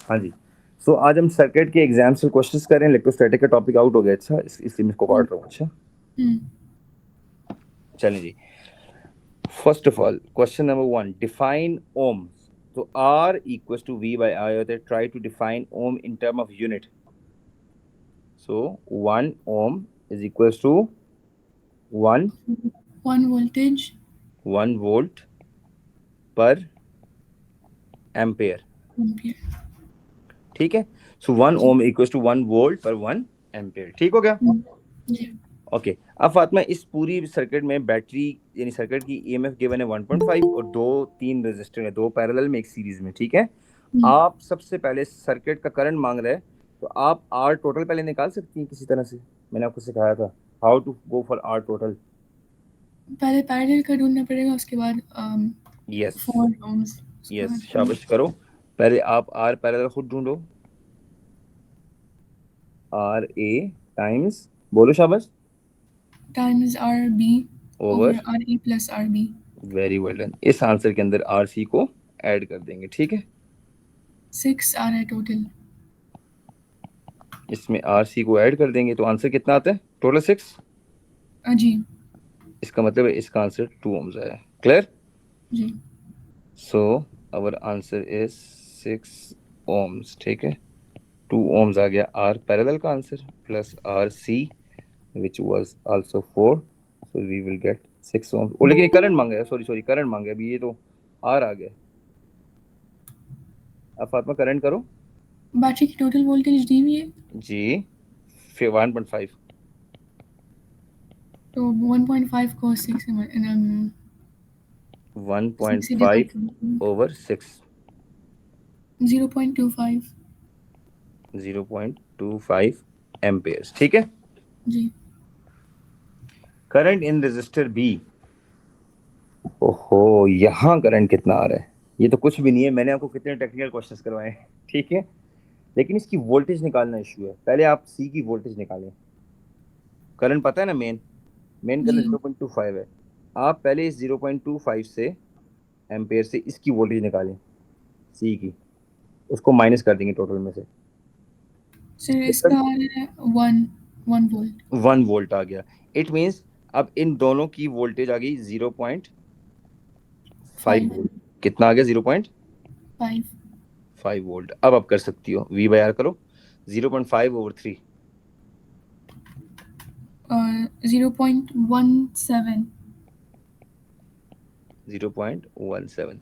हाँ जी। सो आज हम सर्किट के एग्जाम से क्वेश्चंस कर रहे हैं। इलेक्ट्रोस्टैटिक का टॉपिक आउट हो गया। अच्छा, इसलिए मैं इसको काट रहा हूँ। अच्छा, हम्म चलिए जी। First of all question number 1, define ohms. तो R equals to V by I होता है। Try to define ohm in term of unit. So 1 ohm is equals to 1 1 voltage 1 volt per ampere. ampere। ठीक है। So 1 जी ohm equals to 1 volt per 1 ampere. ठीक हो गया। जी okay. अब फातिमा, इस पूरी सर्किट में बैटरी यानी सर्किट की ईएमएफ गिवन है 1.5 और दो तीन रेजिस्टर है, दो पैरेलल में एक सीरीज में। ठीक है। हम्म, आप सबसे पहले सर्किट का करंट मांग रहे हैं, तो आप आर टोटल पहले निकाल सकती हैं किसी तरह से। मैंने आपको सिखाया था how to go for R total. पहले पैरेलल का ढूंढना पड़ेगा, उसके बाद यस, 4 ohms, उसके यस, बाद शाबाश करो। पहले आप आर पैरेलल खुद ढूंढो। आर ए टाइम्स, बोलो शाबाश, times R B over. Over R A plus R B. Very well done. इस आंसर के अंदर आर सी को ऐड कर देंगे। ठीक है। 6 आ रहा है टोटल। इसमें आर सी को ऐड कर देंगे तो आंसर कितना आता है? टोटल 6। जी इसका मतलब है इसका आंसर 2 ओम्स है। क्लियर। जी so our answer is 6 ohms. ठीक है। 2 ओम्स आ गया आर पैरेलल का answer, plus R C which was also 4। So we will get 6 ohms. ओ लेकिन करंट मांगा है, सॉरी सॉरी, करंट मांगा है अभी। ये तो आर आ गया। अब फातिमा करंट करो। बैटरी की टोटल वोल्टेज दी हुई है, जी, फिर 1.5। तो 1.5 को 6 से डिवाइड 1.5 करो। ओवर 6, 0.25। 0.25 एम्पेयर्स। ठीक है। जी करंट इन रेजिस्टर बी। ओहो, यहाँ करंट कितना आ रहा है? ये तो कुछ भी नहीं है। मैंने आपको कितने टेक्निकल क्वेश्चंस करवाए हैं। ठीक है। लेकिन इसकी वोल्टेज निकालना इशू है। पहले आप सी की वोल्टेज निकालें। करंट पता है ना, मेन मेन करंट जी 0.25 है। आप पहले इस 0.25 से एम्पेयर से इसकी वोल्टेज निकालें, सी की। उसको माइनस कर देंगे टोटल में से। सर, कितना? इसका आ रहा है 1 वोल्ट। 1 वोल्ट आ गया। इट मीन्स अब इन दोनों की वोल्टेज आ गई 0.5 5 वोल्ट। कितना आ गया? 5 0.5 वोल्ट। अब आप कर सकती हो, वी बाय आर करो। 0.5 ओवर 3। 0.17। 0.17।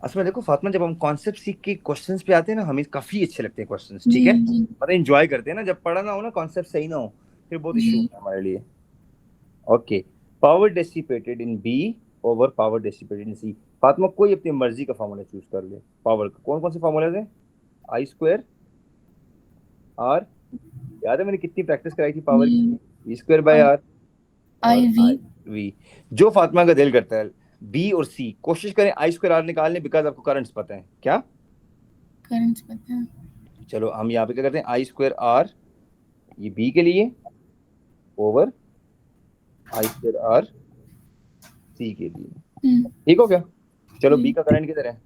असल में देखो फातिमा, जब हम कॉन्सेप्ट सीख के क्वेश्चंस पे आते हैं ना, हमें काफी अच्छे लगते हैं क्वेश्चंस। जी ठीक है। जी मतलब एंजॉय करते हैं ना, जब पढ़ा ना हो ना, कॉन्सेप्ट सही ना हो, फिर बहुत जी इशू होता है हमारे लिए। Okay. Power dissipated in B over power dissipated इन सी। फातिमा, कोई अपनी मर्जी का फॉर्मूला चूज कर ले। पावर का कौन कौन से फॉर्मूले थे? आई स्क्वायर आर, याद है मैंने कितनी प्रैक्टिस कराई थी पावर की? जी V square by I R I और वी आई वी। जो फातिमा का दिल करता है, बी और सी कोशिश करें आई स्क्वायर आर निकालने, बिकॉज आपको करंट्स पता है क्या। करंट्स पता है। चलो हम यहाँ पे क्या करते हैं, आई स्क्वायर आर, ये बी के लिए, over I square R C के लिए। हम्म, ठीक हो गया। चलो, बी जी का करंट किधर है?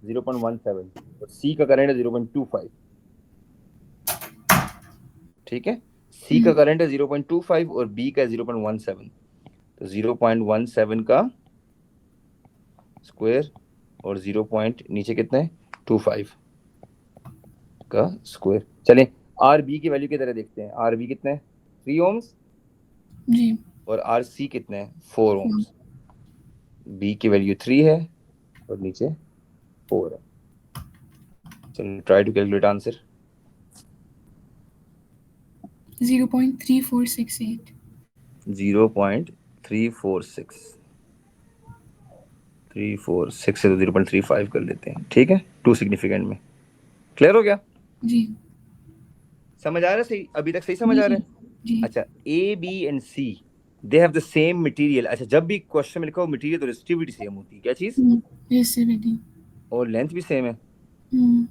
0.17 और सी का करंट है 0.25। ठीक है। सी का हम्म, करंट है 0.25 और बी का 0.17। तो 0.17 का स्क्वायर और 0 पॉइंट नीचे कितने है, 25 का स्क्वायर। चलें, आर बी की वैल्यू किधर है देखते हैं। आर बी कितने है? 3 ओम्स। जी और आर सी कितने हैं? 4 ओम्स। फोर। बी की वैल्यू 3 है और नीचे 4 है। चलो ट्राई टू कैलकुलेट आंसर। 0.3468। 0.346। 346 से तो 0.35 कर लेते हैं। ठीक है, टू सिग्निफिकेंट में। क्लियर हो गया? जी समझ आ रहा है? सही, अभी तक सही समझ जी आ जी रहा है? जी अच्छा, A B and C they have the same material. अच्छा, जब भी क्वेश्चन में लिखा हो मटेरियल, तो रेसिस्टिविटी सेम होती है। क्या चीज? रेसिविटी। और लेंथ भी सेम है। हम्म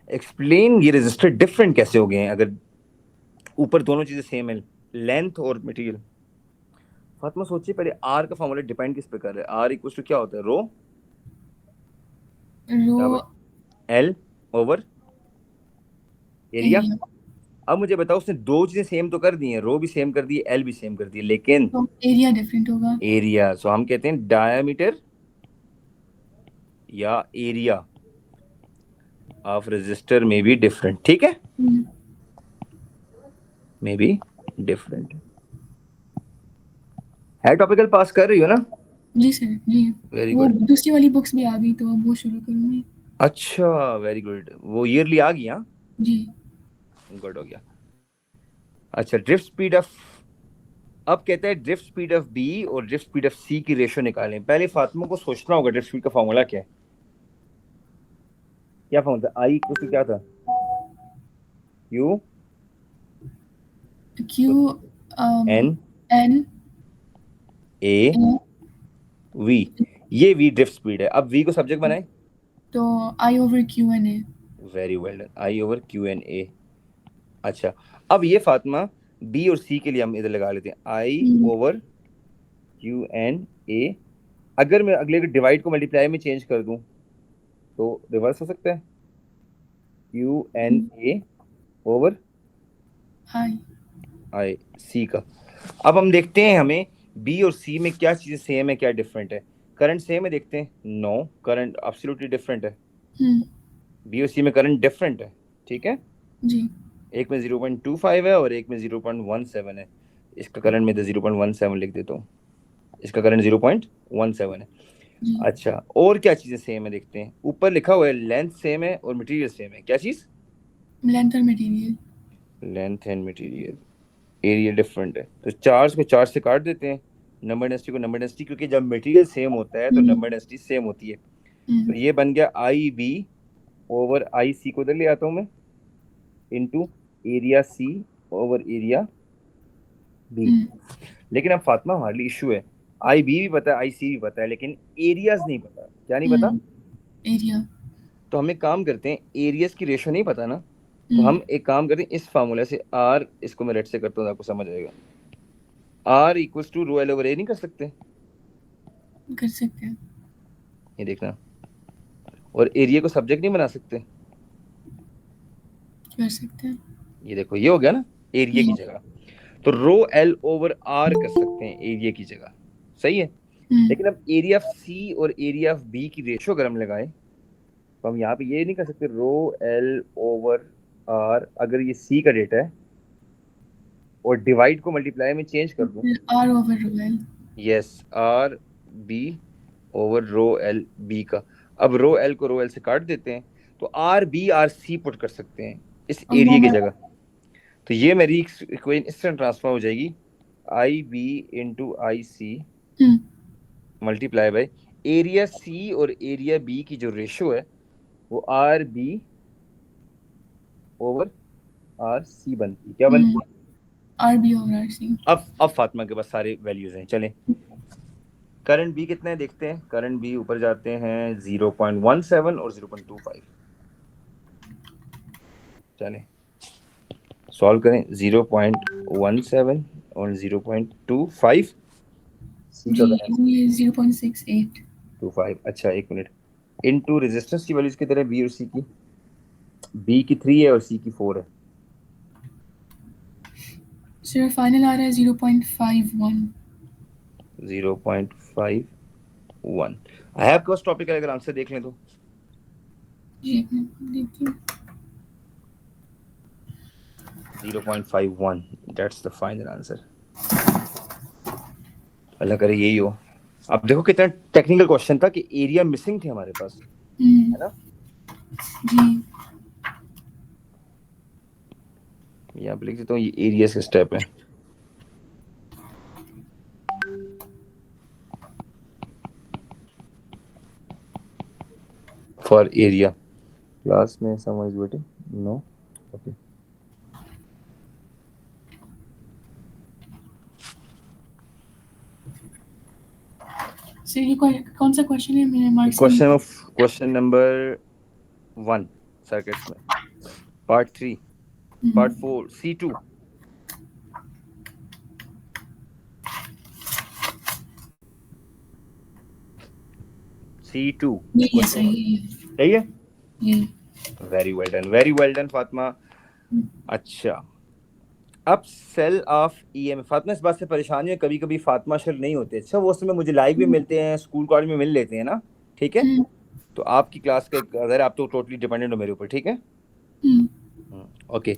एक्सप्लेन, ये रेजिस्टर डिफरेंट कैसे हो गए हैं अगर ऊपर दोनों चीजें सेम है, लेंथ और मटेरियल? फातिमा सोचिए, पहले आर का फॉर्मूला डिपेंड किस पे कर रहा है? आर इक्वल टू क्या होता है? रो, रो क्या भाई? L over area. एरिया। अब मुझे बताओ, उसने दो चीजें सेम तो कर दी हैं, रो भी सेम कर दी है, एल भी सेम कर दी है, लेकिन तो एरिया डिफरेंट होगा। एरिया, सो हम कहते हैं डायमीटर या एरिया ऑफ रेजिस्टर में बी डिफरेंट। ठीक है, मे बी डिफरेंट है। टॉपिकल पास कर रही हो ना? जी सर जी। वेरी वो गुड। दूसरी वाली बुक्स भी आ गई तो अब वो शुरू करूँगी। अच्छा, वेरी गुड। वो ईयरली आ गई? हाँ, जी। गुड हो गया। अच्छा, ड्रिफ्ट स्पीड ऑफ, अब कहते हैं ड्रिफ्ट स्पीड ऑफ बी और ड्रिफ्ट स्पीड ऑफ सी की रेशियो निकालें। पहले फातिमा को सोचना होगा ड्रिफ्ट स्पीड का फॉर्मूला क्या है। क्या फॉर्मूला था? आई इक्वल टू क्या था? Q Q N N A V. ये वी ड्रिफ्ट स्पीड है। अब वी को सब्जेक्ट बनाए। तो I over Q N A. Very well done, I over Q N A. अच्छा, अब ये फातिमा बी और सी के लिए हम इधर लगा लेते हैं, I over Q N A. अगर मैं अगले के डिवाइड को मल्टीप्लाई में चेंज कर दूं तो रिवर्स हो सकता है, Q N A over I. I C का। अब हम देखते हैं हमें बी और सी में क्या चीजें सेम है क्या डिफरेंट है। करंट सेम है देखते हैं, नो, करंट एब्सोल्युटली डिफरेंट है। बी और सी में करंट डिफरेंट है, ठीक है। जी। एक में 0.25 है और एक में 0.17 है। इसका करंट में तो 0.17 लिख देता हूँ, इसका करंट 0.17 है। जी। अच्छा, और क्या चीजें सेम है देखते हैं। ऊपर लिखा हुआ है लेंथ सेम है और मटेरियल सेम है। क्या चीज? लेंथ और material. Length and material. Area different है, तो चार्ज को चार्ज से काट देते हैं, नंबर डेंसिटी को नंबर डेंसिटी, क्योंकि जब मटेरियल सेम होता है तो नंबर डेंसिटी सेम होती है। तो ये बन गया आई बी ओवर आई सी, को इधर ले आता हूँ मैं, इनटू एरिया सी ओवर एरिया बी। लेकिन अब फातिमा हमारे लिए इशू है, आई बी भी पता है, आई सी भी पता है, लेकिन एरियाज नहीं पता। क्या नहीं पता? एरिया। तो हम एक काम करते हैं, एरियाज की रेशो नहीं पता ना, तो हम एक काम करते हैं, इस फार्मूले से आर, इसको मैं रेड से करता हूँ, आपको समझ आएगा। R equals to rho L over A नहीं कर सकते? कर सकते हैं। ये देखना, और एरिया को सब्जेक्ट नहीं बना सकते? कर सकते हैं। ये देखो, ये हो गया ना एरिया की जगह। तो रो एल ओवर आर कर सकते हैं एरिया की जगह, सही है। लेकिन अब एरिया ऑफ सी और एरिया ऑफ बी की रेशो अगर हम लगाएं तो हम यहाँ पे ये नहीं कर सकते, रो एल ओवर आर, अगर ये सी का डेटा है और डिवाइड को मल्टीप्लाई में चेंज कर दूं, R over rho L. Yes, R B over rho L B का। अब रो एल को रो एल से काट देते हैं, तो R B R C put कर सकते हैं इस एरिया की जगह। तो ये मेरी इक्वेशन इस तरह ट्रांसफर हो जाएगी, I B into I C multiply by area C और एरिया बी की जो रेशो है वो R B over R C बनती है। क्या बनती है? R B over R C. अब फातिमा के पास सारे वैल्यूज हैं, चलें। करंट बी कितना है देखते हैं। करंट बी ऊपर जाते हैं 0.17 और 0.25। चलें सॉल्व करें, 0.17 और 0.25। सी का करंट ये 0.68। 25। अच्छा, एक मिनट, इनटू रेजिस्टेंस की वैल्यूज कितने हैं बी और सी की? बी की 3 है और सी की 4 है। सर फाइनल आ रहा है 0.51। 0.51 है आपके पास टॉपिक है, अगर आंसर देख लें तो। जी देखिए। 0.51, दैट्स द फाइनल आंसर। अल्लाह करे यही हो। अब देखो कितना टेक्निकल क्वेश्चन था कि एरिया मिसिंग थे हमारे पास, है ना। जी। यहाँ पे लिख देता हूँ, ये एरिया के स्टेप है। फॉर एरिया क्लास में समझ बेटे, नो, ओके। सर ये कौन सा क्वेश्चन है? मेरे मार्क्स क्वेश्चन नंबर 1 सर्किट्स में, पार्ट 3, पार्ट 4 C2। C2 ये क्वेश्चन सही है। सही है। ये वेरी वेल डन फातिमा। अच्छा, अब सेल ऑफ ईएमएफ। फातिमा इस बात से परेशानी है, कभी कभी फातिमा शर नहीं होते। अच्छा, वो समय मुझे लाइव भी मिलते हैं, स्कूल कॉलेज में मिल लेते हैं ना, ठीक है। तो आपकी क्लास का अगर आप तो टोटली डिपेंडेंट हो मेरे ऊपर, ठीक है। ओके,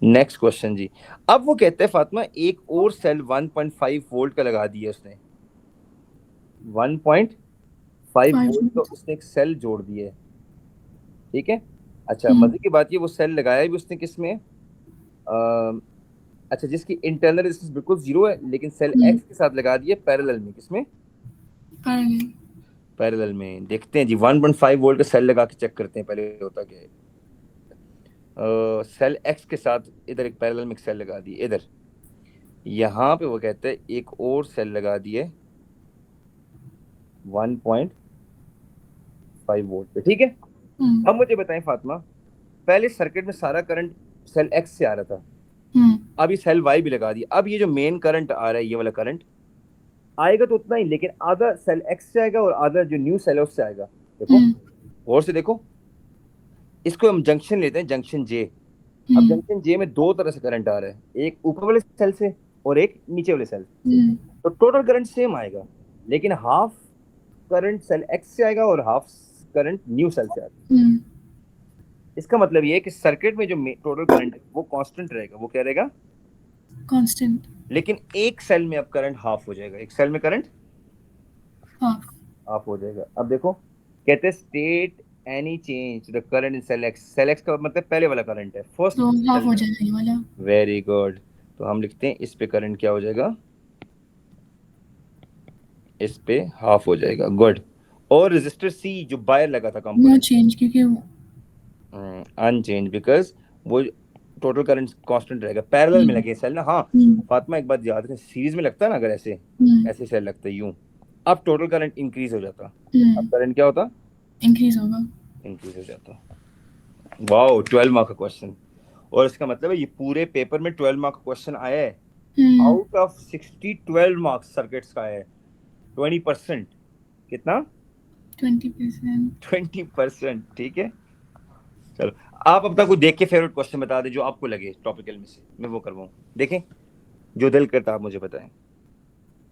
नेक्स्ट क्वेश्चन जी। अब वो कहते हैं फातिमा एक और सेल 1.5 वोल्ट का लगा दिया उसने, 1.5 वोल्ट का उसने एक सेल जोड़ दिया है, ठीक है। अच्छा, मजे की बात ये वो सेल लगाया भी उसने किस में, अच्छा, जिसकी इंटरनल रेजिस्टेंस बिल्कुल जीरो है, लेकिन सेल एक्स के साथ लगा दिए पैरेलल में। किसमें? पैरेलल में। देखते हैं जी, 1.5 वोल्ट का सेल लगा के चेक करते हैं पहले होता क्या है। सेल एक्स के साथ इधर एक पैरेलल में एक सेल लगा दिए, इधर यहाँ पे वो कहते हैं एक और सेल लगा दिए 1.5 वोल्ट पे, ठीक है। अब मुझे बताएं फातिमा, पहले सर्किट में सारा करंट सेल एक्स से आ रहा था, अब ये सेल वाई भी लगा दिया। अब ये जो मेन करंट आ रहा है, ये वाला करंट आएगा तो उतना ही, लेकिन आधा सेल एक्स से आएगा और आधा जो न्यू सेल है उससे आएगा। देखो गौर से देखो, इसको हम जंक्शन लेते हैं, जंक्शन जे। अब जंक्शन जे में दो तरह से करंट आ रहा है, एक ऊपर वाले सेल से और एक नीचे वाले सेल से। तो टोटल करंट सेम आएगा, लेकिन हाफ करंट सेल एक्स से आएगा और हाफ करंट न्यू सेल से आएगा। इसका मतलब ये है कि सर्किट में जो टोटल करंट है वो कांस्टेंट रहेगा। वो क्या रहेगा? कांस्टेंट। लेकिन एक सेल में अब करंट हाफ हो जाएगा, एक सेल में करंट हाफ हो जाएगा। अब देखो, कहते हैं state any change the current in cell X. Cell X का मतलब पहले वाला करंट है, फर्स्ट तो हाफ हो जाएगा ये वाला। Very good. तो हम लिखते हैं इस पे करंट क्या हो जाएगा, इस पे हाफ हो जाएगा। गुड। और रेजिस्टर सी जो बाहर लगा था नो कंपोनेंट, चेंज, क्योंकि अनचेंज, बिकॉज वो टोटल करंट कांस्टेंट रहेगा। पैरेलल में लगे सेल ना। हाँ फातिमा, एक बात याद रखें, सीरीज में लगता है ना अगर ऐसे ऐसे सेल लगता है यूं, अब टोटल करंट इंक्रीज हो जाता। अब करंट क्या होता? इंक्रीज होगा। इंक्रीज हो जाता। वाओ, 12 मार्क का क्वेश्चन। और इसका मतलब है ये पूरे पेपर में 12 मार्क का क्वेश्चन आया है। आउट ऑफ 60 12 मार्क्स सर्किट्स का आया है। 20%। कितना? 20%। 20%, ठीक है। चलो, आप अपना कोई देख के फेवरेट क्वेश्चन बता दें जो आपको लगे टॉपिकल में से, मैं वो करवाऊं। देखें, जो दिल करता आप मुझे बताएं।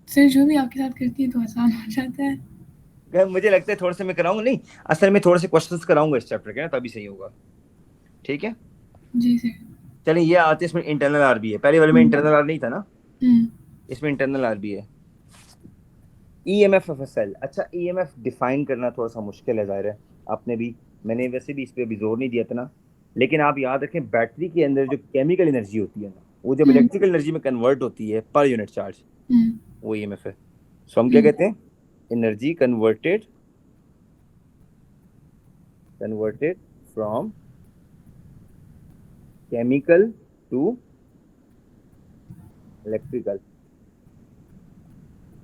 सर जो भी आपके साथ करती है तो आसान हो जाता है। अगर मुझे लगता है थोड़े से मैं कराऊंगा, नहीं असल में थोड़े से क्वेश्चंस कराऊंगा इस चैप्टर के ना, तभी सही होगा, ठीक है। जी सर। चलिए, ये आते हैं, इसमें इंटरनल आर भी है। पहले वाले में इंटरनल आर नहीं था ना, इसमें इंटरनल आर भी है। EMF of a cell. अच्छा, ईएमएफ डिफाइन करना थोड़ा सा मुश्किल है, जाहिर है। आपने भी, मैंने वैसे भी इस पे अभी जोर नहीं दिया था ना, लेकिन आप याद रखें बैटरी के अंदर जो केमिकल एनर्जी होती है ना, वो जब इलेक्ट्रिकल एनर्जी में कन्वर्ट होती है पर यूनिट चार्ज, वो ईएमएफ है। सो हम क्या कहते हैं? Energy converted, converted from chemical to electrical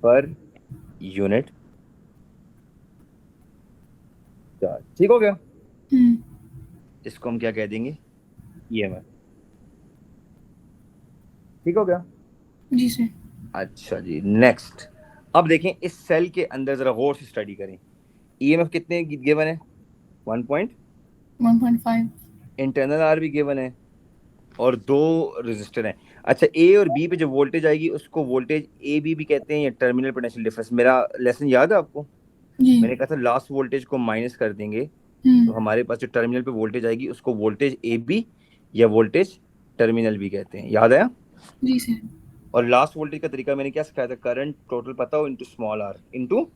per unit charge. ठीक हो गया? इसको हम क्या कह देंगे? ईएमएफ। ठीक हो गया? जी सर। अच्छा जी, नेक्स्ट। अब देखें इस सेल के अंदर जरा गौर से स्टडी करें। ईएमएफ कितने गिवन है? 1.5। इंटरनल आर भी गिवन है और दो रेजिस्टर हैं। अच्छा, ए और बी पे जो वोल्टेज आएगी उसको वोल्टेज ए बी भी कहते हैं, या टर्मिनल पोटेंशियल डिफरेंस। मेरा लेसन याद है आपको? जी। मैंने कहा था लास्ट वोल्टेज को माइनस कर देंगे तो हमारे पास जो टर्मिनल पे वोल्टेज आएगी उसको वोल्टेज ए बी या वोल्टेज टर्मिनल भी कहते हैं। याद आया? जी सर। और लास्ट वोल्टेज का तरीका मैंने क्या सिखाया था? करंट टोटल पता हो into small R, into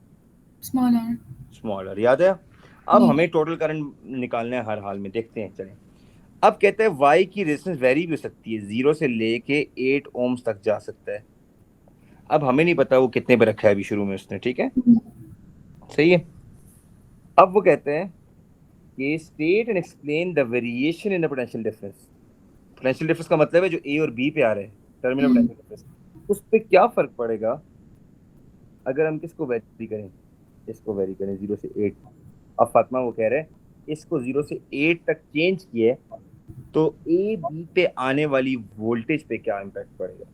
small R. Small R. याद है? अब जी। हमें टोटल करंट निकालना है हर हाल में। देखते हैं, चलें। अब कहते हैं वाई की रेजिस्टेंस वेरी भी हो सकती है, 0 से लेके 8 ओम्स तक जा सकता है। अब हमें नहीं पता वो कितने पे रखा है अभी शुरू में उसने, ठीक है, सही है। अब वो कहते हैं कि state and explain the variation in the potential difference. Potential difference का मतलब है जो ए और बी पे आ रहे हैं, टर्मिनल पोटेंशियल डिफरेंस, उस पे क्या फर्क पड़ेगा अगर हम किसको वेरी करें? इसको वेरी करें 0 से 8। अब फातिमा वो कह रहे हैं इसको 0 से 8 तक चेंज किए तो ए बी पे आने वाली वोल्टेज पे क्या इम्पैक्ट पड़ेगा।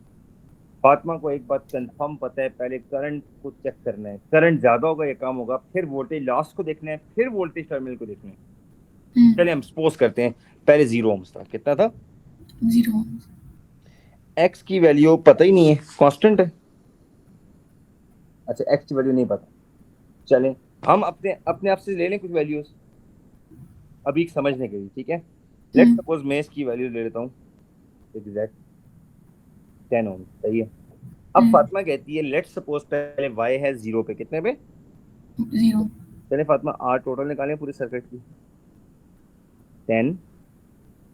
फातिमा को एक बात कंफर्म पता है, पहले करंट को चेक करना है, करंट ज्यादा होगा या कम होगा, फिर वोल्टेज लास्ट को देखना है, फिर वोल्टेज टर्मिनल को देखना है। चलिए हम सपोज करते हैं पहले 0 ohms था, कितना था? 0 ohms। x की वैल्यू पता ही नहीं है, कांस्टेंट है। अच्छा x की वैल्यू नहीं पता, चलें हम अपने अपने आप से ले लें कुछ वैल्यूज अभी समझने के लिए, ठीक है? लेट्स सपोज मैं इसकी वैल्यू ले लेता हूँ एग्जैक्ट 10 ओम, सही है। अब फातिमा कहती है लेट्स सपोज पहले y है 0 पे, कितने पे? 0। चले फातिमा r टोटल निकालें पूरे सर्किट की। 10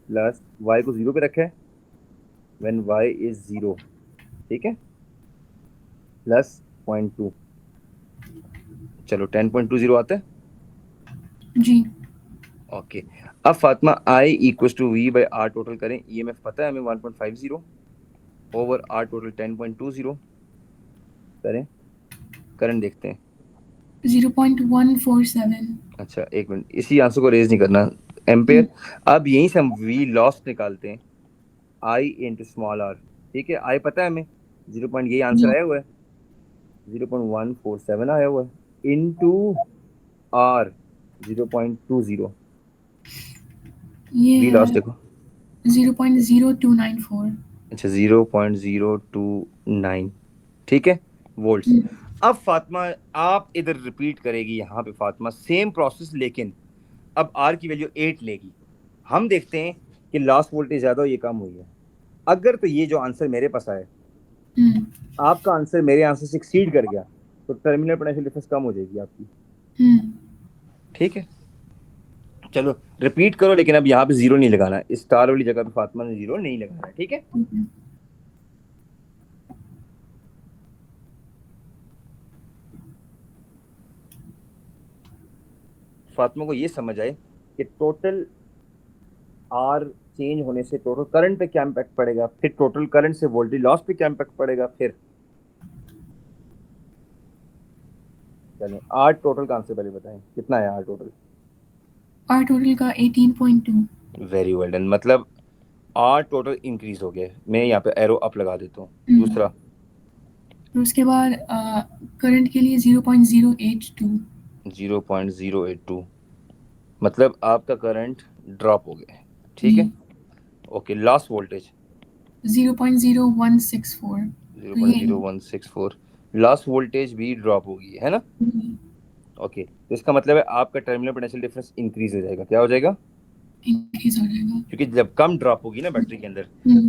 प्लस y को 0 पे रखा है व्हेन y इज 0, ठीक है, प्लस 0.2, चलो 10.20 आता है। जी। ओके, अब Fatima I equal to V by R total करें, ईएमएफ पता है हमें 1.50 ओवर आर टोटल 10.20 करें, करंट देखते हैं। 0.147। अच्छा एक मिनट, इसी आंसर को रेज नहीं करना, एम्पेयर। अब यहीं से हम वी लॉस्ट निकालते हैं, आई इंटू स्मॉल आर, ठीक है, आई पता है हमें 0 पॉइंट, यही आंसर आया हुआ है 0.147 आया हुआ है, इंटू आर 0.20, ये वी लॉस्ट देखो। 0.0294। अच्छा 0.029, ठीक है, वोल्ट्स। अब फातिमा आप इधर रिपीट करेगी यहाँ पे फातिमा सेम प्रोसेस, लेकिन अब आर की वैल्यू 8 लेगी। हम देखते हैं कि लास्ट वोल्टेज ज्यादा हो ये कम हुई है। अगर तो ये जो आंसर मेरे पास आया, आपका आंसर मेरे आंसर से एक्सीड कर गया, तो टर्मिनल पोटेंशियल डिफरेंस कम हो जाएगी आपकी, ठीक है। चलो रिपीट करो, लेकिन अब यहाँ पे जीरो नहीं लगाना है, स्टार वाली जगह पे फातिमा ने जीरो नहीं लगाना है, ठीक है। फातिमा को ये समझ आए कि टोटल आर चेंज होने से टोटल करंट पे क्या इम्पैक्ट पड़ेगा, फिर टोटल करंट से वोल्टेज लॉस पे क्या इम्पैक्ट पड़ेगा, फिर चलें आर टोटल का आंसर पहले बताएं, कितना है आर टोटल? आर टोटल का 18.2। वेरी वेल डन, मतलब आर टोटल इंक्रीज हो गया है। मैं यहाँ पे एरो अप लगा देता हूँ। दूसरा, और उसके बाद करंट के लिए 0.082। 0.082, मतलब आपका करंट ड्रॉप हो गया है, ठीक है। Okay, last voltage 0.0164। तो ये 0.0164, लास्ट वोल्टेज भी ड्रॉप होगी, है ना। ओके, तो इसका मतलब है आपका टर्मिनल पोटेंशियल डिफरेंस इंक्रीज हो जाएगा, क्या हो जाएगा? इंक्रीज हो जाएगा, क्योंकि जब कम ड्रॉप होगी ना बैटरी के अंदर।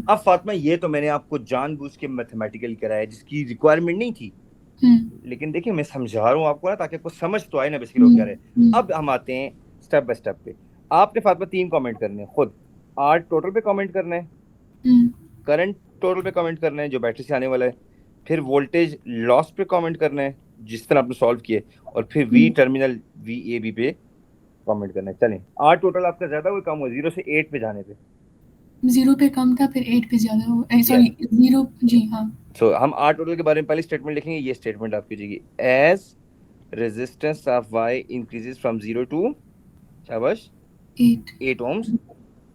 अब फातिमा ये तो मैंने आपको जानबूझ के मैथमेटिकल कराया जिसकी रिक्वायरमेंट नहीं थी, लेकिन देखिए मैं समझा रहा हूँ आपको ना, ताकि आपको समझ तो आए ना बेसिकली हो क्या रहे। अब हम आते हैं स्टेप बाय स्टेप पे। आपने फातिमा 3 कमेंट करने हैं खुद, आर टोटल पे कमेंट करना है, करंट टोटल पे कमेंट करना है जो बैटरी से आने वाला है, फिर वोल्टेज लॉस पे कमेंट करना है जिस तरह आपने सॉल्व किए, और फिर V terminal V A B पे कमेंट करना है। चलें, आर टोटल आपका ज्यादा हुआ कम हुआ 0 से 8 पे जाने पे? 0 पे कम था, फिर 8 पे ज़्यादा हो, यस, सॉरी 0। जी हाँ। सो हम आर टोटल के बारे में पहले स्टेटमेंट लिखेंगे, ये स्टेटमेंट आप कीजिएगी, as resistance of Y increases from 0 to, शाबाश, 8 8 ohms,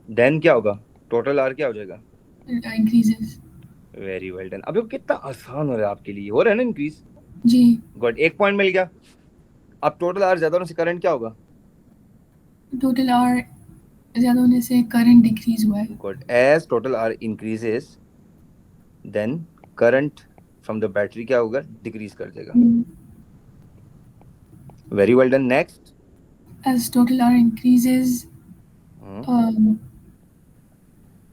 देन क्या होगा, टोटल आर क्या हो जाएगा? इंक्रीजेस। Very well done. अभी कितना आसान हो रहा है आपके लिए, हो रहा है ना इंक्रीज, जी। गुड, एक पॉइंट मिल गया। अब टोटल आर ज्यादा होने से करंट क्या होगा? टोटल आर ज़्यादा होने से करंट डिक्रीज हुआ है। Good, as total R increases then current from the battery क्या होगा, डिक्रीज कर देगा। Very well done, next. As total R increases,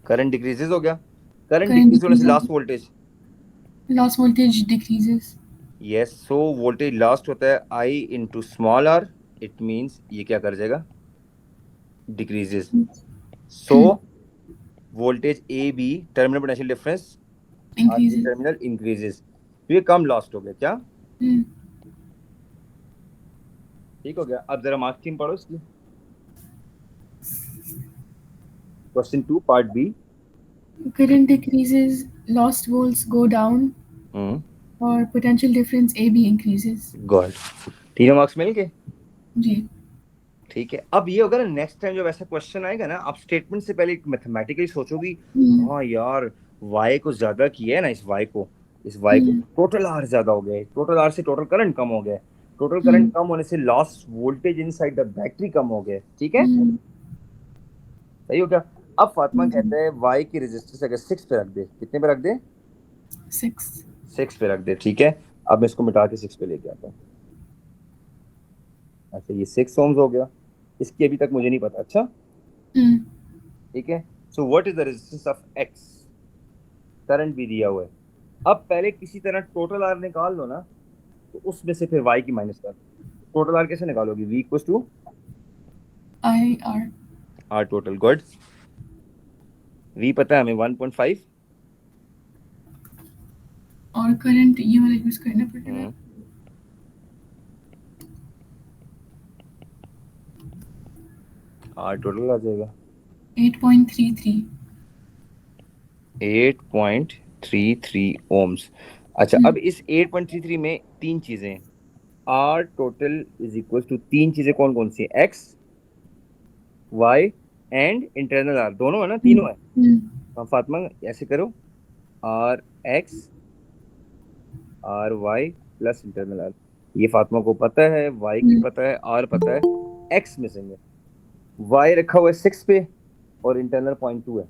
current decreases हो गया, करंट current डिक्रीज होने से decreases, lost voltage, loss voltage decreases। Yes, so voltage lost होता है I into small r, it means ये क्या कर जाएगा, decreases. So voltage A B terminal potential difference R B Increases। Terminal increases, तो ये कम लास्ट हो गया क्या, ठीक हो गया। अब जरा मार्क्स टीम पढ़ो इसकी, question 2 part B. Current decreases, lost volts go down, और potential difference AB increases। God, तीनों मार्क्स मिल गए, जी। ठीक है। अब ये होगा ना नेक्स्ट टाइम जब ऐसा क्वेश्चन आएगा ना, आप स्टेटमेंट से पहले मैथमेटिकली सोचोगी, हाँ यार वाई को ज्यादा किया है ना, इस वाई को टोटल आर ज्यादा हो गया है, टोटल आर से टोटल करंट कम हो गया है, टोटल करंट कम होने से loss voltage inside the battery कम हो गया, ठीक है। सही हो क्या? अब फातिमा कहता है y की रेजिस्टेंस अगर 6 पे रख दे, कितने पे रख दे? 6. 6 पे रख दे, ठीक है। अब मैं इसको मिटा के 6 पे लेके आता हूँ। अच्छा, ये 6 ओम्स हो गया, इसकी अभी तक मुझे नहीं पता। अच्छा, Hmm. ठीक है। So what is the resistance of x? Current भी दिया हुआ है। अब पहले किसी तरह टोटल आर निकाल लो ना, तो उसमें से फिर y की माइनस कर। टोटल आर कैसे निकालोगे? v equal to IR. R total. Good. v पता है हमें 1.5। और करंट ये वाला यूज करना पड़ेगा. आर टोटल आ जाएगा 8.33. 8.33 ओम्स। अच्छा, Hmm. अब इस 8.33 में तीन चीजें हैं। R total is equal to तीन चीजें कौन कौन सी है? X, Y and internal R, दोनों है ना, Hmm. तीनों है। Hmm. तो फातिमा ऐसे करो, R X, R Y plus internal R. ये फातिमा को पता है, वाई की Hmm. पता है, आर पता है, एक्स मिसिंग है। वाई रखा हुआ है 6 पे और इंटरनल 0.2 है।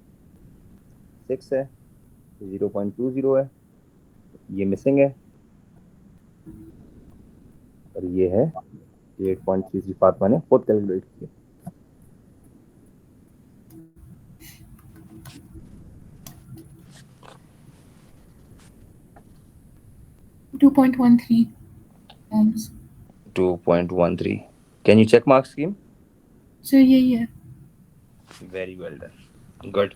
6 है, 0.20 है, ये मिसिंग है, और ये है 8.33। फातिमा ने खुद कैलकुलेट किया। 2.13 ohms. 2.13। Can you check marks scheme? Sir यही है. Very well done, good.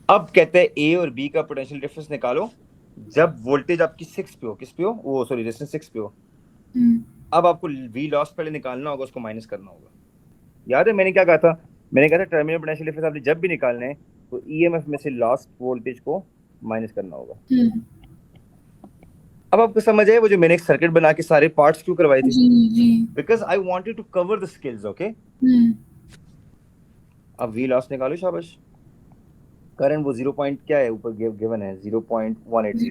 अब कहते हैं ए और बी का पोटेंशियल डिफरेंस निकालो जब वोल्टेज आपकी 6 पे हो। किस पे हो? वो सॉरी, रेजिस्टेंस 6 पे हो। Hmm. अब आपको वी लॉस पहले निकालना होगा, उसको माइनस करना होगा। याद है मैंने क्या कहा था? मैंने कहा था टर्मिनल पोटेंशियल डिफरेंस आपने जब भी निकालना है तो ईएमएफ में से लास्ट वोल्टेज को माइनस करना होगा। Hmm. अब आपको समझ आए वो जो मैंने एक सर्किट बना के सारे पार्ट्स क्यों करवाए थे? जी जी. Because I wanted to cover the skills. Okay, Hmm. अब वी लॉस निकालो, शाबाश। करंट वो 0 पॉइंट क्या है ऊपर गिवन है, 0.180।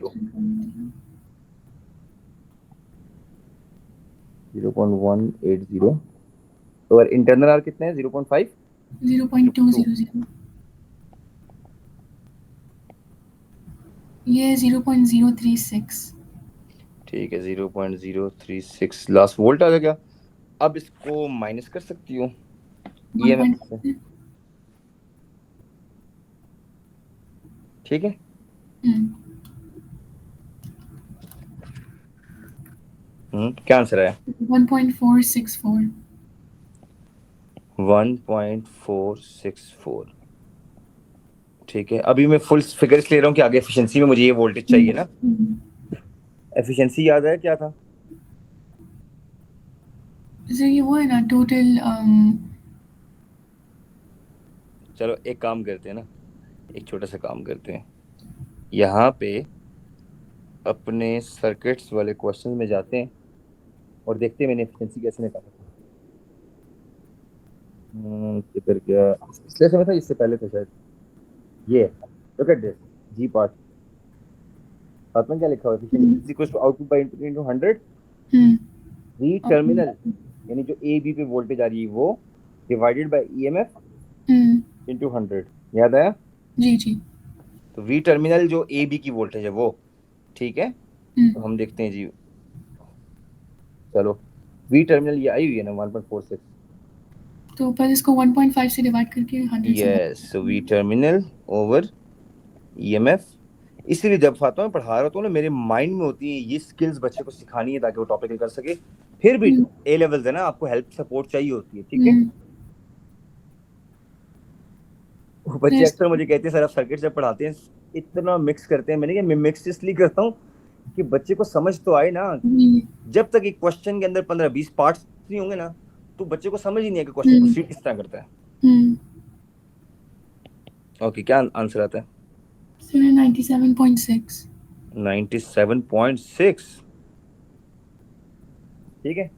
0.180। तो और इंटरनल आर कितने हैं? 0.5। 2। 0.200. ये 0.036. ठीक है, 0.036 लास्ट वोल्ट आ गया। अब इसको माइनस कर सकती हूँ ईएमएफ से, 1.5. ठीक है। क्या आंसर आया? 1.464. 1.464। ठीक है, अभी मैं फुल फिगर्स ले रहा हूँ कि आगे एफिशिएंसी में मुझे ये वोल्टेज चाहिए ना। एफिशिएंसी याद है क्या था? सर ये वो है ना टोटल. चलो एक काम करते हैं ना, एक छोटा सा काम करते हैं। यहाँ पे अपने सर्किट्स वाले क्वेश्चन में जाते हैं और देखते हैं मैंने एफिशिएंसी कैसे निकाला था। फिर क्या पिछले समय था, इससे पहले था शायद। ये look at this, G part. साथ में क्या लिखा हुआ है? Efficiency is equal to output by input into 100। V terminal यानी जो ए बी पे वोल्टेज आ रही है वो डिवाइडेड बाय ईएमएफ इनटू 100। याद आया? जी जी. तो वी टर्मिनल जो ए बी की वोल्टेज है वो, ठीक है। तो हम देखते हैं जी, चलो वी टर्मिनल ये आई हुई है ना 1.46। तो बस इसको 1.5 से डिवाइड करके 100 से. Yes, so V terminal over EMF. इसीलिए जब फातिमा मैं पढ़ा रहा हूँ ना, मेरे माइंड में होती है ये स्किल्स बच्चे को सिखानी है ताकि वो टॉपिक कर सके। फिर भी ए लेवल्स है ना, आपको हेल्प सपोर्ट चाहिए होती है, ठीक है। वो बच्चे अक्सर मुझे कहते हैं सर आप सर्किट जब पढ़ाते हैं इतना मिक्स करते हैं। मैंने कहा मैं मिक्स इसलिए करता हूँ कि बच्चे को समझ तो आए ना। जब तक एक क्वेश्चन के अंदर 15-20 पार्ट्स नहीं होंगे ना, तो बच्चे को समझ ही नहीं है कि क्वेश्चन प्रोसीड किस तरह करता है। ओके, क्या आंसर आता है? 97.6. 97.6। ठीक है।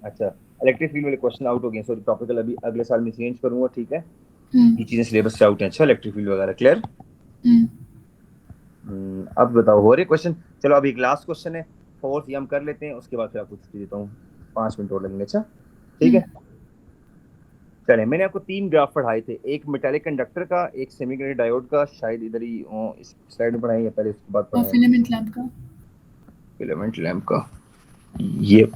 अच्छा, इलेक्ट्रिक फील्ड वाले क्वेश्चन आउट हो गए, सॉरी टॉपिकल अभी अगले साल में चेंज करूंगा, ठीक है। ये चीजें सिलेबस से आउट हैं। अच्छा, इलेक्ट्रिक फील्ड वगैरह क्लियर। अब बताओ हो रहे क्वेश्चन। चलो अभी एक लास्ट क्वेश्चन है, फोर्थ ये हम कर लेते हैं, उसके बाद फिर आपको छुट्टी देता हूँ, 5 मिनट और लगेंगे। अच्छा, ठीक है। चले, मैंने आपको 3 ग्राफ पढ़ाए थे, एक मेटालिक कंडक्टर का, एक सेमीकंडक्टर डायोड का, शायद इधर ही इस स्लाइड में पढ़ाई है, पहले इसके बाद और पढ़ाया फिलामेंट लैम्प का। फिलामेंट लैम्प का। ये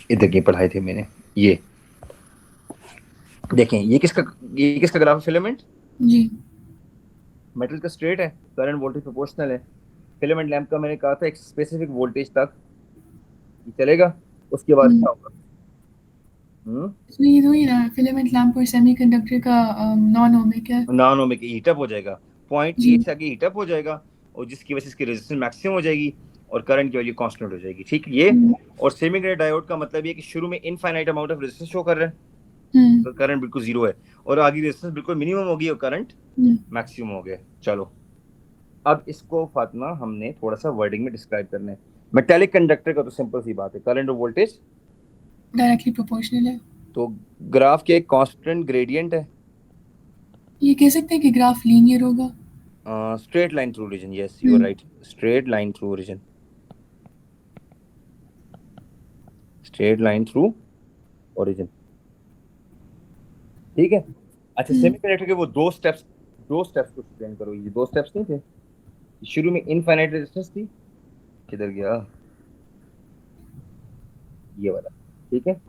इधर के पढ़ाए थे मैंने। ये देखें, ये किसका ग्राफ है? फिलामेंट। जी। मेटल का स्ट्रेट है, करंट वोल्टेज प्रोपोर्शनल है। फिलामेंट लैम्प का मैंने कहा था एक स्पेसिफिक वोल्टेज तक ये चलेगा, उसके बाद क्या होगा? इसमें ये हो ही रहा है, फिलामेंट लैम्प और सेमीकंडक्टर का नॉन ओमिक है। नॉन ओमिक हीटअप हो जाएगा, पॉइंट जी। 8 से आगे हीटअप हो जाएगा, और जिसकी वजह से इसकी रेजिस्टेंस मैक्सिमम हो जाएगी और करंट की वैल्यू कांस्टेंट हो जाएगी, ठीक है ये। और सेमीकंडक्टर डायोड का मतलब ये कि शुरू में infinite amount of resistance show कर रहा है, तो करंट बिल्कुल जीरो है, और आगे रेजिस्टेंस बिल्कुल मिनिमम होगी और करंट मैक्सिमम हो गया। चलो, अब इसको फातिमा हमने थोड़ा सा वर्डिंग में डिस्क्राइब करना है। मेटालिक कंडक्टर का तो सिंपल सी बात है, करंट और वोल्टेज डायरेक्टली प्रोपोर्शनल है। तो ग्राफ के एक कांस्टेंट ग्रेडियंट है। ये कह सकते हैं कि ग्राफ लीनियर होगा। Straight line through region, yes you are right, straight line through region, straight line through origin, ठीक है। अच्छा, सेमीकंडक्टर के वो दो स्टेप्स को एक्सप्लेन करो। ये दो स्टेप्स नहीं थे, शुरू में इनफाइनाइट रेजिस्टेंस थी, किधर गया ये वाला, ठीक है।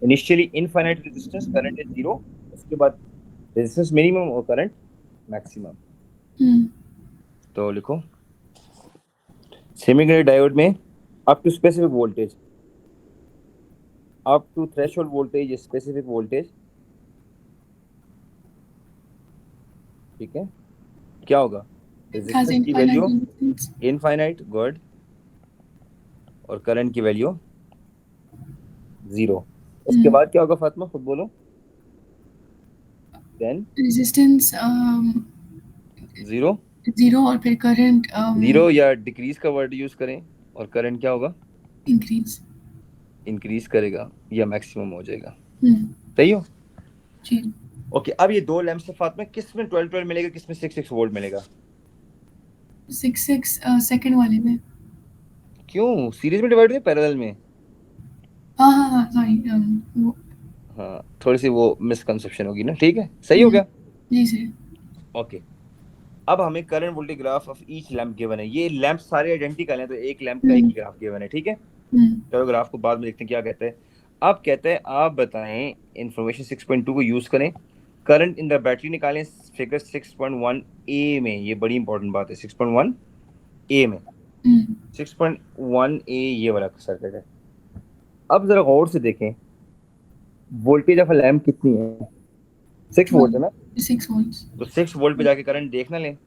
Initially infinite resistance, current is zero, उसके बाद रेजिस्टेंस मिनिमम और करंट मैक्सिमम। तो लिखो, सेमीकंडक्टर डायोड में up to specific voltage, up to threshold voltage, specific voltage, ठीक है। क्या होगा? रेजिस्टेंस की वैल्यू इनफाइनाइट, गुड, और करंट की वैल्यू जीरो। उसके बाद क्या होगा फातिमा, खुद बोलो। देन रेजिस्टेंस जीरो, जीरो, और फिर करंट जीरो या डिक्रीज का वर्ड यूज करें, और करंट क्या होगा? इंक्रीज। इंक्रीज करेगा या मैक्सिमम हो जाएगा, सही हो? जी। ओके, अब ये दो लैंप से फातिमा किस में 12-12 मिलेगा, किस में 6-6 वोल्ट मिलेगा? 6-6 सेकंड वाले में। क्यों, सीरीज में डिवाइड हुए पैरेलल में? हाँ हाँ हाँ, सॉरी। वो हाँ, थोड़ी सी वो मिसकंसेप्शन होगी ना, ठीक है, सही हो गया। जी सर। ओके, अब हमें current voltage graph of each lamp given है। ये लैंप सारे आइडेंटिकल हैं, तो एक लैंप का एक ही ग्राफ गिवन है, ठीक है। चलो ग्राफ को बाद में देखते हैं क्या कहते हैं। अब कहते हैं आप बताएं, इंफॉर्मेशन 6.2 को यूज करें, करंट इन द बैटरी निकालें, फिगर 6.1 ए में। ये बड़ी इंपॉर्टेंट बात है, 6.1 ए में, 6.1 ए ये वाला सर्किट है। अब जरा गौर से देखें, वोल्टेज ऑफ लैंप कितनी है? 6 वोल्ट है ना, 6 वोल्ट्स। तो 6 वोल्ट पे जाके करंट देखना लें,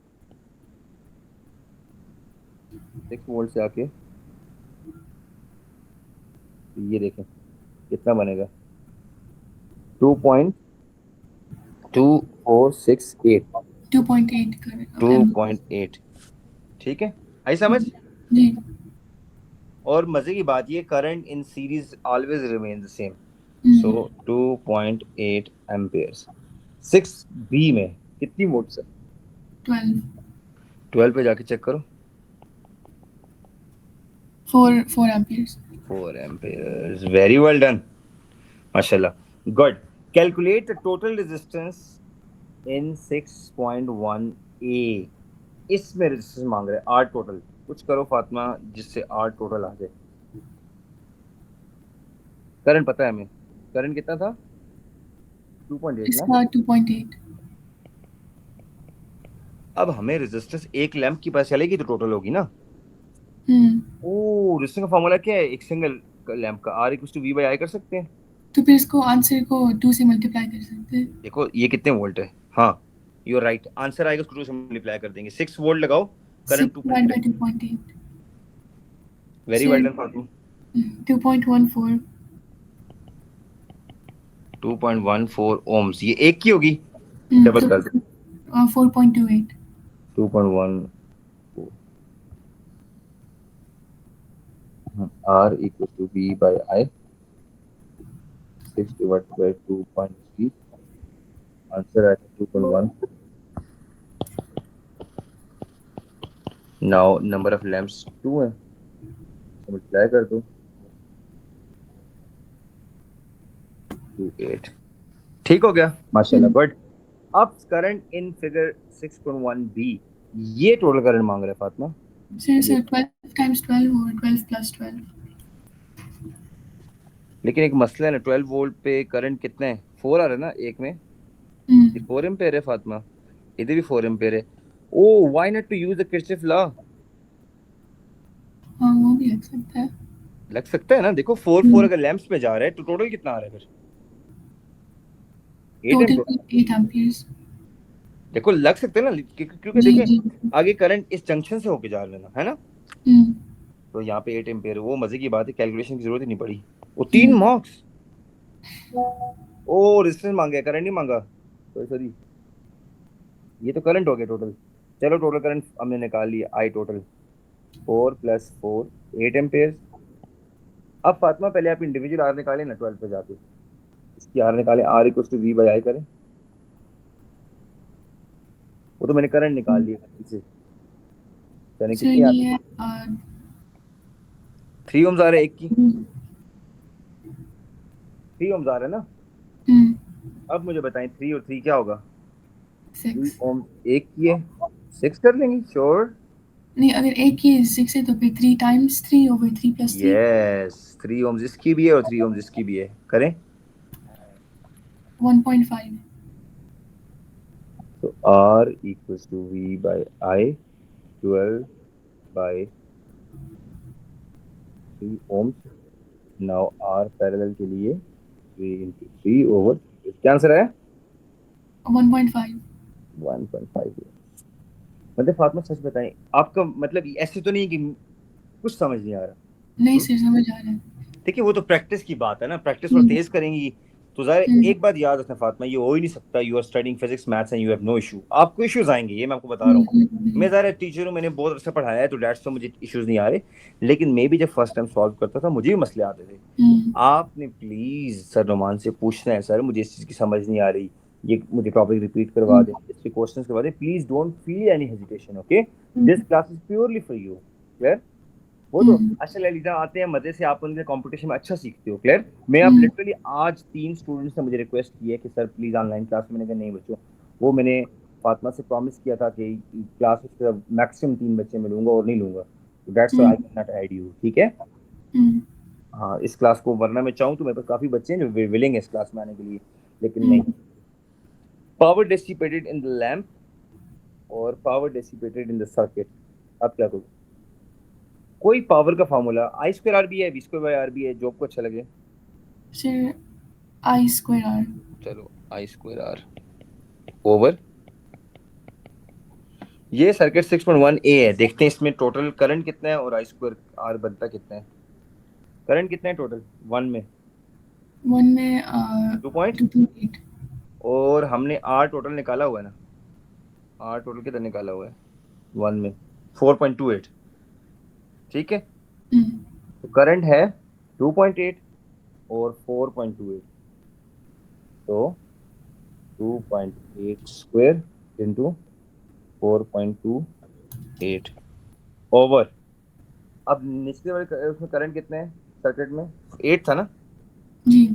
6 वोल्ट से आके ये देखें कितना बनेगा, 2.2468, 2.8 2.8, ठीक है, आई समझ? जी। और मजे की बात, ये current in series always remain the same, so 2.8 amperes. 6 B में कितनी वोल्ट्स है? 12। 12 पे जाके चेक करो, 4 amperes. 4 amperes, very well done, माशाल्लाह, good. Calculate the total resistance in 6.1 A. इसमें रेजिस्टेंस मांग रहे हैं आर टोटल, कुछ करो फातिमा जिससे आर टोटल आ जाए। करंट पता है हमें, करंट कितना था? 2.8 ना। इसका 2.8। अब हमें रेजिस्टेंस एक लैंप की पता चलेगी तो टोटल होगी ना। ओ, रेजिस्टेंस का फॉर्मूला क्या है? एक सिंगल लैंप का R equals to V by I कर सकते हैं। तो फिर इसको आंसर को 2 से मल्टीप्लाई कर सकते हैं। देखो ये कितने वोल्ट है, हाँ यू आर राइट, आंसर आएगा, उसको 2 से मल्टीप्लाई कर देंगे, 6 वोल्ट लगाओ, 6 current divide 2.8, by 2.8। Very well done Fatima. 2.14। 2.14 ohms, ये एक की होगी, डबल कर दो, 4.28। 2.1 R equals to V by I, 6 divided by 2.3, answer आया 2.1। नाउ नंबर ऑफ लैंप्स 2 है, मल्टीप्लाई कर दो, 28। ठीक हो गया, माशाल्लाह, गुड। अब करंट इन फिगर 6.1b, ये टोटल करंट मांग रहे हैं फातिमा। सर 12 टाइम्स 12 और 12 प्लस 12। लेकिन एक मसला है ना, 12 वोल्ट पे करंट कितना है, 4 आ रहा है ना एक में, ये 4 एम्पेयर है फातिमा, इधर भी 4 एम्पेयर है। Oh why not to use the Kirchhoff law. हाँ वो भी लग सकता है। लग सकता है ना, देखो 4 अगर लैंप्स में जा रहा है तो टोटल कितना आ रहा है फिर, 8 टोटल एम्पेयर। 8 एम्पियर्स। देखो लग सकते हैं ना, क्योंकि जी देखें जी। आगे करंट इस जंक्शन से होके जा रहा है ना, हम्म तो यहाँ पे 8 एम्पेयर, वो मजे की बात है, कैलकुलेशन की जरूरत ही नहीं पड़ी। वो 3 हम्म। मार्क्स। ओ रेजिस्टेंस मांगे, करंट नहीं मांगा, सॉरी सॉरी, ये तो करंट हो गया टोटल। चलो टोटल करंट हमने निकाल लिया, आई टोटल 4 + 4 8 एम्पेयर। अब फातिमा पहले आप इंडिविजुअल आर निकालें ना, 12 पे जाके इसकी आर निकालें, R equal to V by I करें। वो तो मैंने करंट निकाल लिया गलती से, यानी सर कितनी आ रही ये है, 3 ओम्स आ रहे हैं एक की, 3 ओम्स आ रहे हैं ना। अब मुझे बताएं 3 और 3 क्या होगा, 3 6। ओम्स एक की है, 6 कर लेंगे श्योर। नहीं, अगर एक की 6 है तो फिर 3 times 3 over 3 plus 3। Yes 3 ohms इसकी भी है और 3 ओम्स इसकी भी है, करें। 1.5। तो R equals to V by I, 12 by 3 ohms. Now R parallel के लिए 3 × 3 ओवर, क्या आंसर है, 1.5। 1.5। मतलब फातिमा सच बताएं, आपका मतलब ऐसे तो नहीं कि कुछ समझ नहीं आ रहा। नहीं हम्म? सर समझ आ रहा है। देखिए वो तो प्रैक्टिस की बात है ना, प्रैक्टिस और हम्म तेज करेंगी तो जाहिर, हम्म एक बात याद रखना फातिमा, ये हो ही नहीं सकता you are studying physics maths and you have no issue, आपको इश्यूज आएंगे, ये मैं आपको बता रहा हूँ। मैं ज़ाहिर टीचर हूँ, मैंने बहुत अच्छा पढ़ाया है, तो डैट्स तो मुझे इश्यूज नहीं आ रहे, लेकिन मैं भी जब फर्स्ट टाइम सॉल्व करता था मुझे भी मसले आते थे। हम्म आपने प्लीज सर रोमान से पूछना है, सर मुझे इस चीज़ की समझ नहीं आ रही, ये मुझे टॉपिक रिपीट करवा हम्म दें, इसके क्वेश्चन करवा दें, please don't feel any hesitation, okay. This hmm class is purely for you, clear. वो तो हम्म अच्छा ललिता आते हैं मजे से, आप उनके कंपटीशन में अच्छा सीखते हो, क्लियर। मैं आप हम्म लिटरली आज 3 स्टूडेंट्स ने मुझे रिक्वेस्ट की है कि सर प्लीज ऑनलाइन क्लास में, मैंने कहा नहीं बच्चों, वो मैंने फातिमा से प्रॉमिस किया था कि क्लास में मैक्सिमम 3 बच्चे मैं लूंगा और नहीं लूंगा, that's why I can not add you, ठीक है। हम्म हाँ इस क्लास को, वरना मैं चाहूँ तो मेरे पास काफी बच्चे हैं जो विलिंग है इस क्लास में आने के लिए, लेकिन नहीं। हम्म। Power dissipated in the lamp और power dissipated in the circuit, अब क्या करूँ, कोई पावर का formula, I square R B है, V square by R B है, जो आपको अच्छा लगे। Sir I square R. चलो आई स्क्वायर आर ओवर, ये सर्किट 6.1 ए है, देखते हैं इसमें टोटल करंट कितना है और आई स्क्वायर आर बनता कितना है। करंट कितना है टोटल, 1 में 1 में 2 पॉइंट, 2.8। और हमने आर टोटल निकाला हुआ है ना, आर टोटल कितना निकाला हुआ है 1 में, 4.28, ठीक है। हम्म तो करंट है 2.8 और 4.28, तो 2.8 स्क्वायर इंटू 4.28 ओवर, अब निचले वाले उसमें करंट कितना है सर्किट में, 8 था ना, जी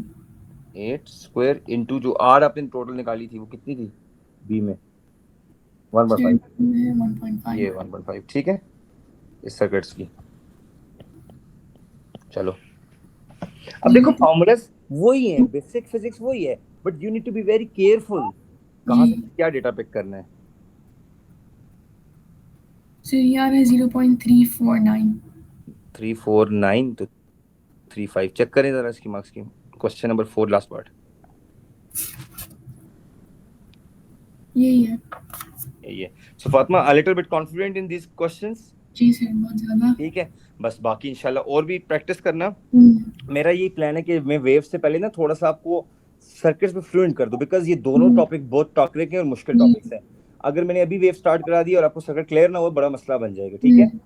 8 स्क्वायर इंटू जो आर आपने टोटल निकाली थी वो कितनी थी, बी में सर 1/5, 2 में 1.5। ये 1/5 ठीक है इस सर्किट्स की। चलो अब देखो हम्म। फॉर्मूलाज वही है, बेसिक फिजिक्स वही है, but you need to be very careful जी कहाँ से क्या डेटा पिक करना है। सर ये आ रहा है 0.349। 349 तो 35 चेक करें जरा इसकी मार्क्स की, क्वेश्चन नंबर 4 लास्ट पार्ट, यही है। यही है। So Fatima a little bit confident in these questions, जी सर बहुत ज़्यादा। ठीक है। बस बाकी इंशाल्लाह और भी प्रैक्टिस करना। हम्म मेरा यही प्लान है कि मैं वेव से पहले ना थोड़ा सा आपको सर्किट्स में फ्लुएंट कर दूं, बिकॉज ये दोनों हम्म टॉपिक बहुत टॉपिक हैं और मुश्किल हम्म टॉपिक्स हैं। अगर मैंने अभी वेव स्टार्ट करा दी और आपको सर्किट क्लियर ना हो, बड़ा मसला बन जाएगा, ठीक है। हम्म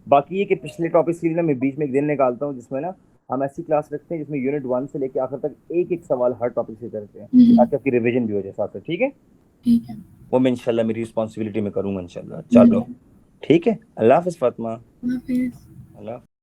बाकी ये कि पिछले टॉपिक्स के लिए ना मैं बीच में एक दिन निकालता हूँ जिसमें ना हम ऐसी क्लास रखते हैं जिसमें यूनिट 1 से लेकर आखिर तक एक एक सवाल हर टॉपिक से करते हैं, ताकि आपकी रिवीजन भी हो जाए साथ साथ, ठीक है। ठीक है। वो मैं इंशाल्लाह मेरी रिस्पॉन्सिबिलिटी में करूंगा इंशाल्लाह, चलो हम्म। ठीक है। अल्लाह हाफिज फातिमा। हाफिज। अल्लाह